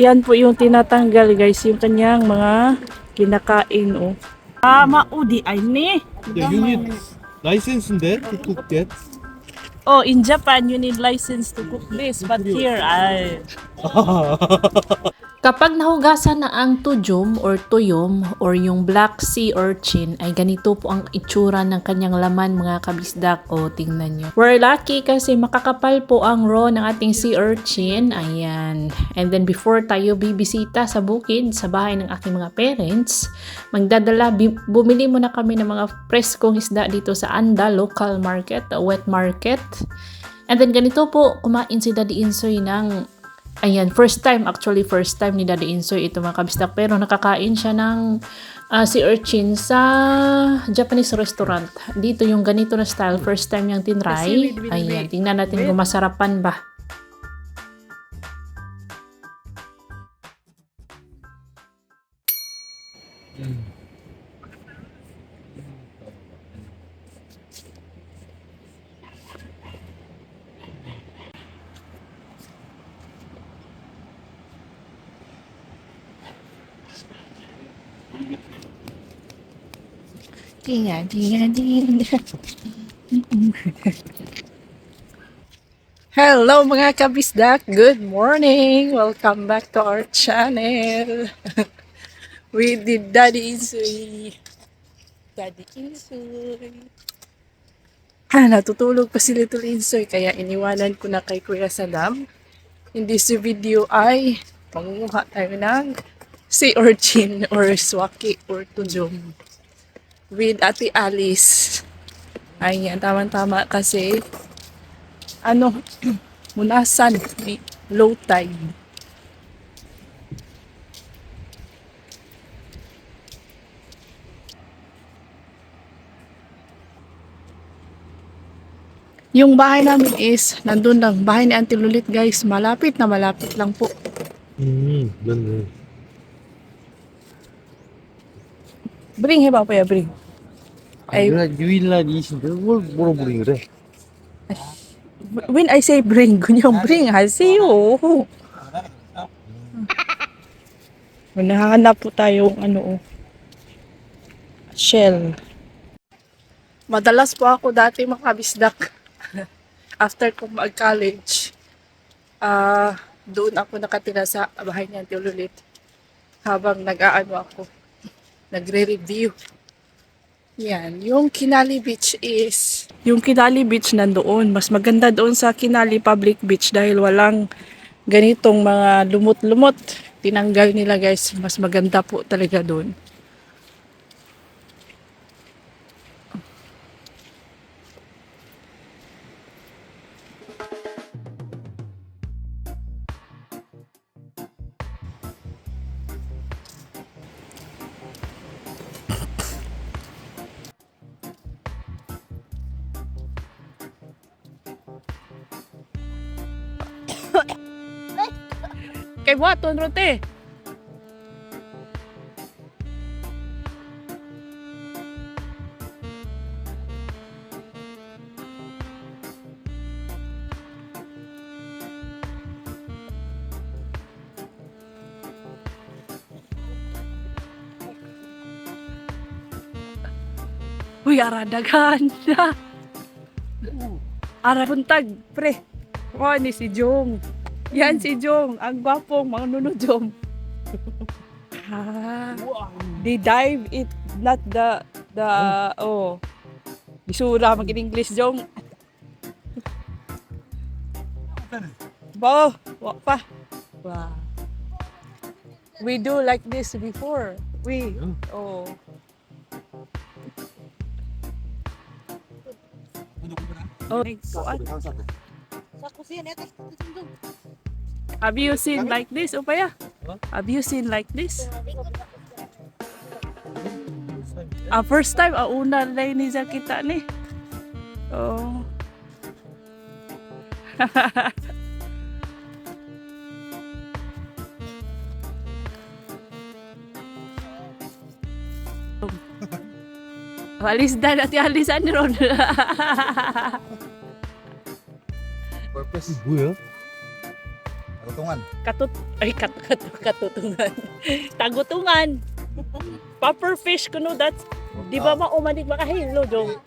Yan po yung tinatanggal guys, yung kanyang mga kinakain oh. Maudi ay ni. 야, 유닛 라이센스인데 북극대. Oh, in Japan you need license to cook this, but here ay Kapag nahugasan na ang tujom or tuyom or yung black sea urchin, ay ganito po ang itsura ng kanyang laman mga kabisdak. O, tingnan nyo. We're lucky kasi makakapal po ang raw ng ating sea urchin. Ayan. And then before tayo bibisita sa bukid, sa bahay ng aking mga parents, bumili muna kami ng mga preskong isda dito sa Anda local market, wet market. And then ganito po, kumain si Daddy Insoy ng ayan, first time ni Daddy Insoy ito mga kabistak, pero nakakain siya ng sea urchin sa Japanese restaurant. Dito yung ganito na style, first time niyang tinry. Ayan, tingnan natin kung masarapan ba. Dinga. hello mga kabisdak, good morning! Welcome back to our channel. We did Daddy Insoy. Natutulog pa si Little Insoy kaya iniwanan ko na kay Kuya Saddam. In this video ay mangunguha tayo ng sea urchin or swaki or tujom with Ate Alice. Ayan, tama-tama kasi munasan, may low tide. Yung bahay namin is nandun lang, bahay ni Auntie Lulit guys, malapit lang po. 맞네. Bring 해봐 봐요, bring. 아, 누나 유일날이신데 뭘 물어보니 그래? When I say bring, 그냥 bring 하세요. Nahanap po tayo shell. Madalas po ako dati makabisdak. After ko mag-college, doon ako nakatira sa bahay ni Auntie Lulit habang ako, nagre-review. Yan, yung Kinali Beach nandoon. Mas maganda doon sa Kinali Public Beach dahil walang ganitong mga lumot-lumot. Tinanggal nila guys, mas maganda po talaga doon. Kay buhat ton rote. Uy, aradagan na. Ara buntag, pre. Oh, ni si Jong. Yan si Jong, ang gwapong manunod Jong. They dive it, not the Isura mag-English Jong. Wow, wa pa. Wow. We do like this before. Have you seen like this, Upaya? Have you seen like this? First time, una lang ni sa kita ni. Oh. Alis dan at alisan ni Ron. Purpose 뭐야? Tagutungan. Katutungan. Tagutungan. Puffer fish kuno that's di ba maumanig makahilo dong.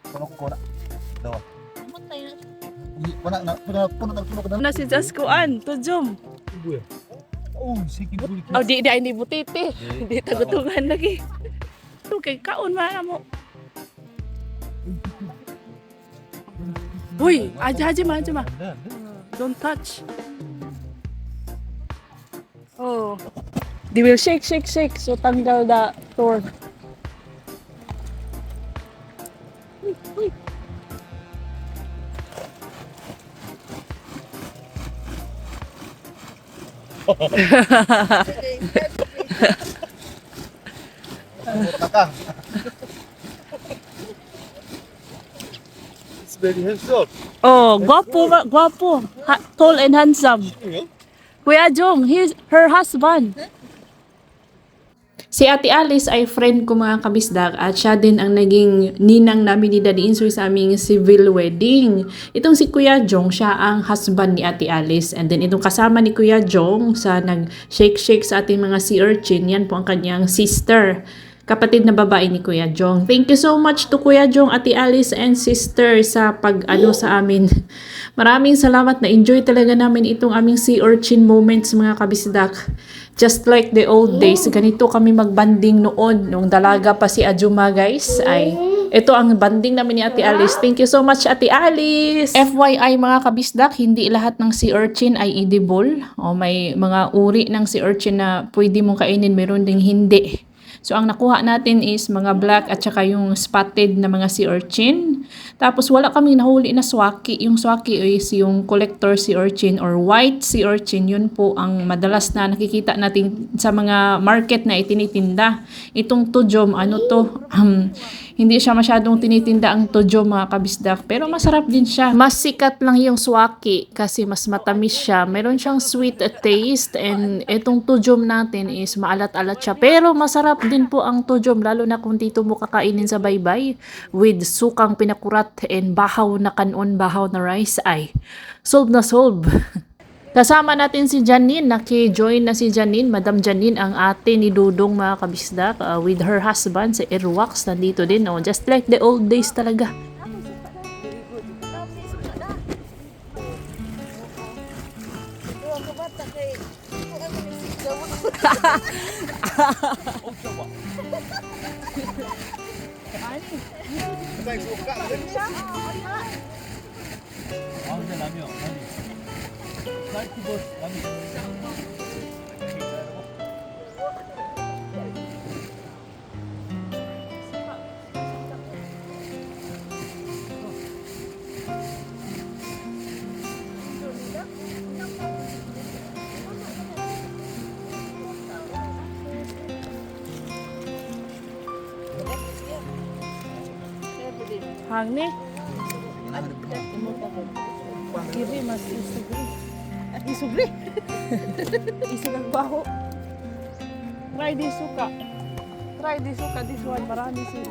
Puno ko na. Do. Puno Na si Jaskuan, tujom. Oh, sige buli. Oh, di butiti. Di tagutungan lagi. Okay, kaon man mo. Uy, aja ma. Don't touch. Oh. They will shake. So tanggal the thorn. Uy. Naka. It's very handsome. Oh, guwapo. Tall and handsome. Kuya Jong, her husband. Si Ate Alice ay friend ko mga kabisdak at siya din ang naging ninang namin ni Daddy Insoy sa aming civil wedding. Itong si Kuya Jong, siya ang husband ni Ate Alice. And then itong kasama ni Kuya Jong sa nag-shake sa ating mga sea urchin, yan po ang kanyang sister. Kapatid na babae ni Kuya Jong. Thank you so much to Kuya Jong, Ate Alice, and sister sa pag-ano sa amin. Maraming salamat, na-enjoy talaga namin itong aming sea urchin moments mga kabisdak. Just like the old days, ganito kami magbanding noon. Nung dalaga pa si Ajuma guys, ay ito ang banding namin ni Ate Alice. Thank you so much Ate Alice! FYI mga kabisdak, hindi lahat ng sea urchin ay edible. O may mga uri ng sea urchin na pwede mong kainin, meron ding hindi. So, ang nakuha natin is mga black at saka yung spotted na mga sea urchin. Tapos, wala kaming nahuli na swaki. Yung swaki is yung collector sea urchin or white sea urchin. Yun po ang madalas na nakikita natin sa mga market na itinitinda. Itong tujom, hindi siya masyadong tinitinda ang tujom mga kabisdak. Pero masarap din siya. Mas sikat lang yung swaki kasi mas matamis siya. Meron siyang sweet taste and itong tujom natin is maalat-alat siya. Pero masarap din po ang tujom lalo na kung dito mo kakainin sa baybay with sukang pinakurat and bahaw na kanon, bahaw na rice ay solve na solve. Kasama natin si Janine, naki-join na si Janine, Madam Janine, ang ate ni Dudong mga kabisdak with her husband, si Erwax, nandito din, just like the old days talaga. 아, 근데 라면 아니. 사이트 버스 라면. Hang ni. Kiri mas isugri. Isugri? Isugang baho. Try this suka. This one. Marami sili.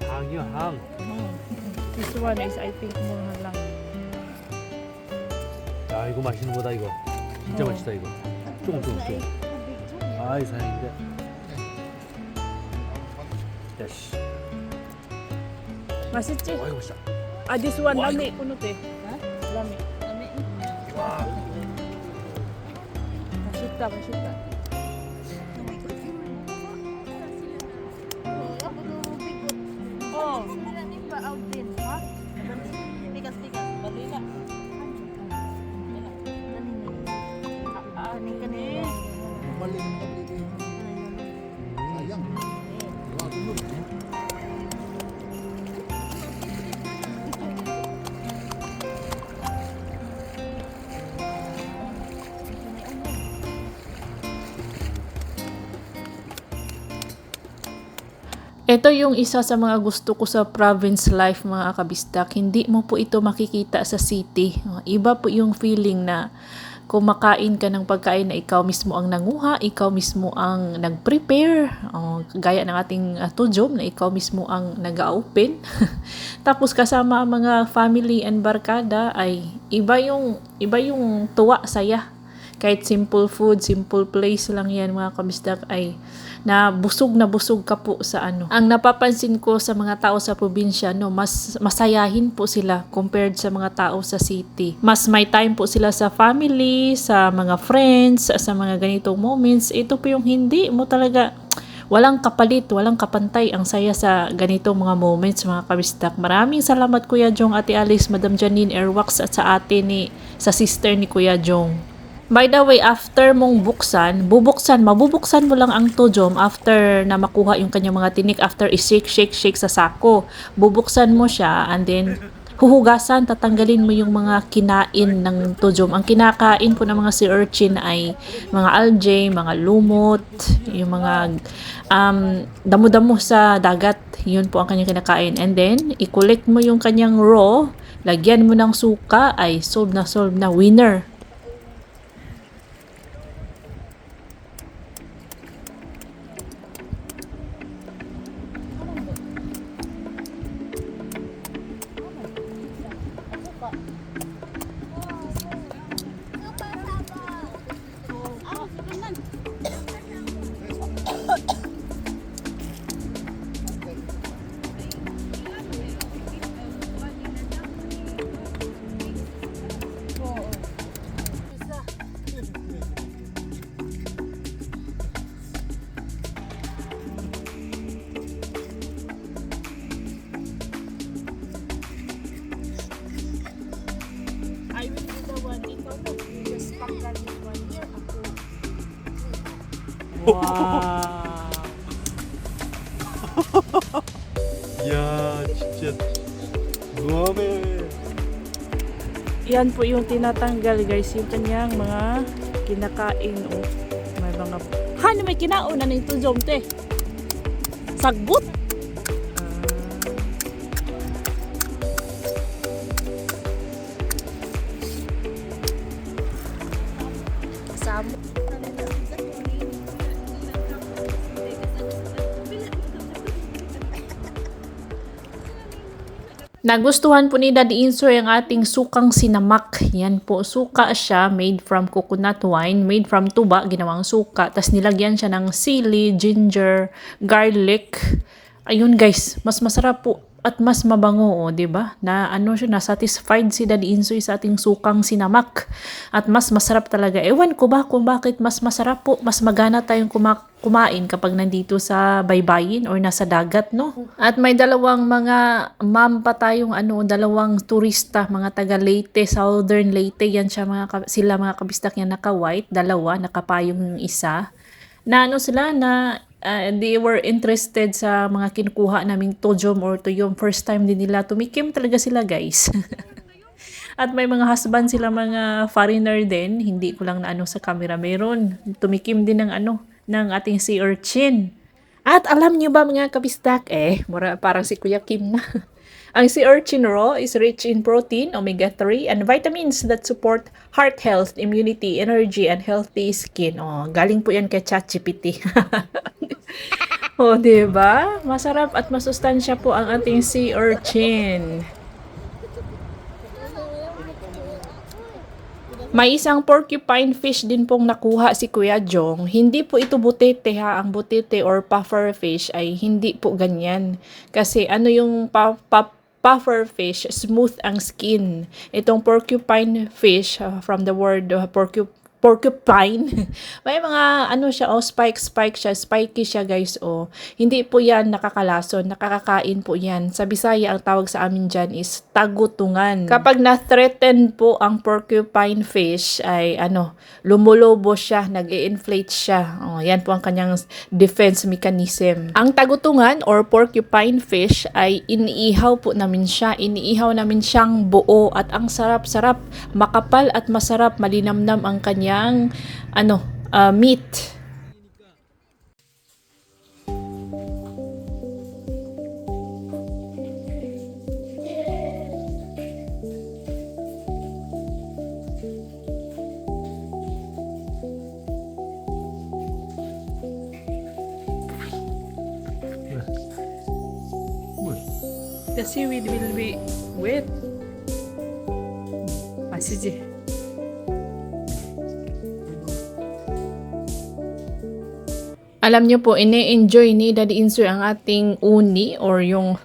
항이요, 항. This one is I think more lang. 야, 이거 맛있는 거다 이거. 진짜 어. 맛있다 이거. 조금. 아이 사장인데. 야씨. Masitsi. 아이고 맛있다. This one lami kuno te. Lami. 와. Masita. Oh. Sayang. Ito yung isa sa mga gusto ko sa province life mga kabisdak. Hindi mo po ito makikita sa city. Iba po yung feeling na kumakain ka ng pagkain na ikaw mismo ang nanguha, ikaw mismo ang nag-prepare, gaya ng ating tujom na ikaw mismo ang nag-open. Tapos kasama ang mga family and barkada ay iba yung tuwa, saya. Kahit simple food, simple place lang yan mga kabisdak ay na busog ka po sa ano. Ang napapansin ko sa mga tao sa probinsya, no, mas masayahin po sila compared sa mga tao sa city. Mas may time po sila sa family, sa mga friends, sa mga ganitong moments. Ito po yung hindi mo talaga walang kapalit, walang kapantay ang saya sa ganitong mga moments mga kabisdak. Maraming salamat Kuya Jong, Ate Alice, Madam Janine Airwax at sa sa sister ni Kuya Jong. By the way, after mong mabubuksan mo lang ang tujom after na makuha yung kanyang mga tinik, after i-shake sa sako. Bubuksan mo siya and then huhugasan, tatanggalin mo yung mga kinain ng tujom. Ang kinakain po ng mga sea urchin ay mga algae, mga lumot, yung mga damo-damo sa dagat. Yun po ang kanyang kinakain. And then, i-collect mo yung kanyang raw, lagyan mo ng suka, ay solve na winner. I will be the one. Ikaw na. Just panggal this one here. Ako. Wow. 이야, 진짜 너무하네. Yan po yung tinatanggal guys, yung kanyang mga kinakain. Oh, may mga may kinaon na ng tujom te. Sagbot. Kasama. Nagustuhan po ni Daddy Insoy ang ating sukang sinamak. Yan po, suka siya, made from coconut wine, made from tuba, ginawang suka. Tapos nilagyan siya ng sili, ginger, garlic. Ayun guys, mas masarap po at mas mabango, 'di ba? Na ano siya, na satisfied si Daddy Insoy sa ating sukang sinamak. At mas masarap talaga. Ewan ko ba kung bakit mas masarap po, mas magana tayong kumain kapag nandito sa baybayin or nasa dagat, no? At may dalawang mga ma'am pa tayong dalawang turista, mga taga Leyte, Southern Leyte, yan siya sila mga kabistak yan, naka-white, dalawa, nakapayong yung isa. Na sila na they were interested sa mga kinukuha naming tujom or tuyom. First time din nila, tumikim talaga sila guys. At may mga husband sila, mga foreigner din, hindi ko lang na sa camera, meron tumikim din ng ng ating sea urchin. At alam niyo ba mga kabistak, parang si Kuya Kim na. Ang sea urchin raw is rich in protein, omega-3, and vitamins that support heart health, immunity, energy, and healthy skin. Galing po yan kay ChatGPT. Diba? Masarap at masustansya po ang ating sea urchin. May isang porcupine fish din pong nakuha si Kuya Jong. Hindi po ito butete ha. Ang butete or puffer fish ay hindi po ganyan. Kasi yung puffer fish, smooth ang skin. Itong porcupine fish, from the word porcupine, may mga siya, spike siya, spiky siya guys, hindi po yan nakakalason, nakakakain po yan. Sa Bisaya, ang tawag sa amin dyan is tagutungan. Kapag na-threaten po ang porcupine fish, ay lumulobo siya, nag-i-inflate siya. Yan po ang kanyang defense mechanism. Ang tagutungan or porcupine fish ay iniihaw po namin siya, iniihaw namin siyang buo at ang sarap-sarap, makapal at masarap, malinamnam ang kanyang meat. The seaweed will be wet. 맛이지? Alam niyo po, ine-enjoy ni Daddy Insoy ang ating uni or yung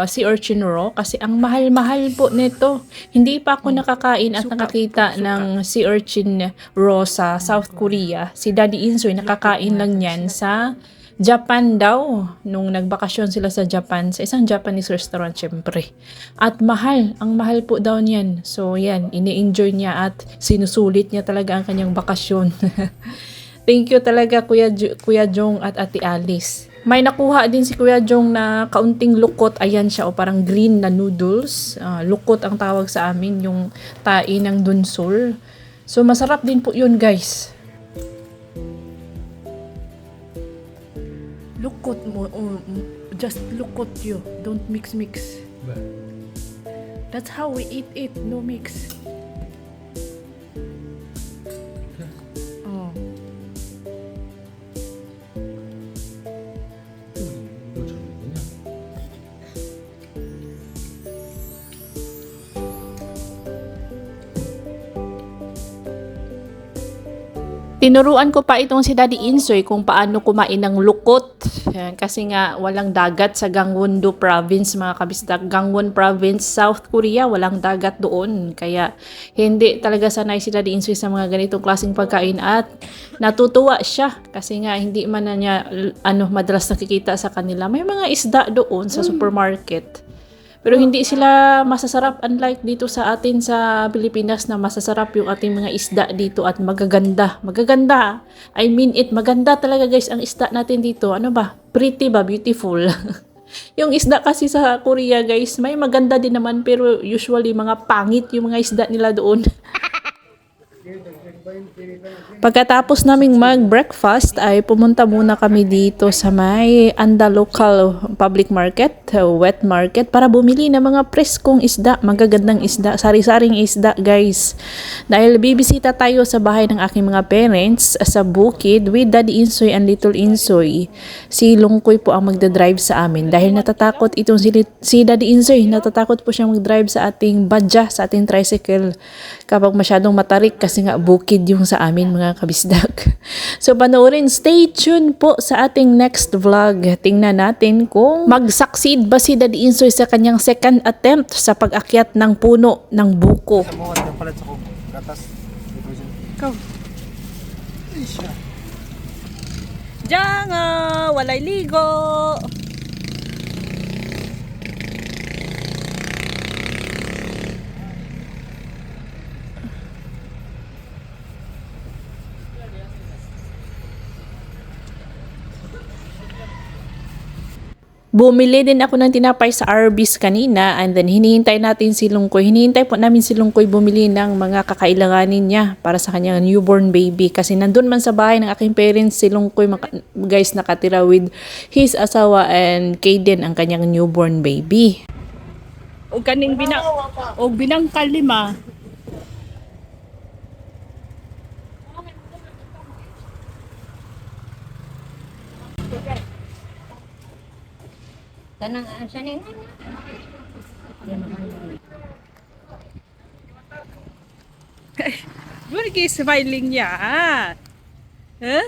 sea urchin raw kasi ang mahal-mahal po nito. Hindi pa ako nakakain at nakakita ng sea urchin raw sa South Korea. Si Daddy Insoy nakakain lang yan sa Japan daw nung nagbakasyon sila sa Japan sa isang Japanese restaurant syempre. At mahal, ang mahal po daw niyan. So yan, ine-enjoy niya at sinusulit niya talaga ang kanyang bakasyon. Thank you talaga Kuya Jong at Ate Alice. May nakuha din si Kuya Jong na kaunting lukot. Ayan siya o parang green na noodles. Lukot ang tawag sa amin yung tae ng dunsol. So masarap din po yun guys. Lukot mo. Just lukot you. Don't mix. That's how we eat it. No mix. Oh. Tinuruan ko pa itong si Daddy Insoy kung paano kumain ng lukot. Yan, kasi nga walang dagat sa Gangwon-do province mga kabisdak. Gangwon province, South Korea, walang dagat doon. Kaya hindi talaga sanay si Daddy Insoy sa mga ganitong klaseng pagkain at natutuwa siya kasi nga hindi man na niya madalas nakikita sa kanila. May mga isda doon sa supermarket. Pero hindi sila masasarap unlike dito sa atin sa Pilipinas na masasarap yung ating mga isda dito at magaganda. Magaganda. I mean it. Maganda talaga guys ang isda natin dito. Ano ba? Pretty ba? Beautiful. Yung isda kasi sa Korea guys, may maganda din naman pero usually mga pangit yung mga isda nila doon. Pagkatapos naming mag-breakfast ay pumunta muna kami dito sa may Anda Local Public Market, wet market para bumili ng mga preskong isda, magagandang isda, sari-saring isda guys. Dahil bibisita tayo sa bahay ng aking mga parents sa bukid with Daddy Insoy and Little Insoy. Si Lungkoy po ang magdadrive sa amin dahil natatakot itong si Daddy Insoy, natatakot po siyang mag-drive sa ating badya, sa ating tricycle kapag masyadong matarik kasi nga bukid yung sa amin mga kabisdak. So panoorin, stay tuned po sa ating next vlog. Tingnan natin kung mag-succeed ba si Daddy Insoy sa kanyang second attempt sa pag-akyat ng puno ng buko. Mo at palat sa ko. Gatas. Go. Jango! Walay ligo! Bumili din ako ng tinapay sa Arby's kanina and then hinihintay natin si Lungkoy. Hinihintay po namin si Lungkoy bumili ng mga kakailanganin niya para sa kanyang newborn baby. Kasi nandun man sa bahay ng aking parents si Lungkoy guys nakatira with his asawa and Kaden ang kanyang newborn baby. O kaning binangkal lima. Tanang siya ning Guna smiling niya. Huh?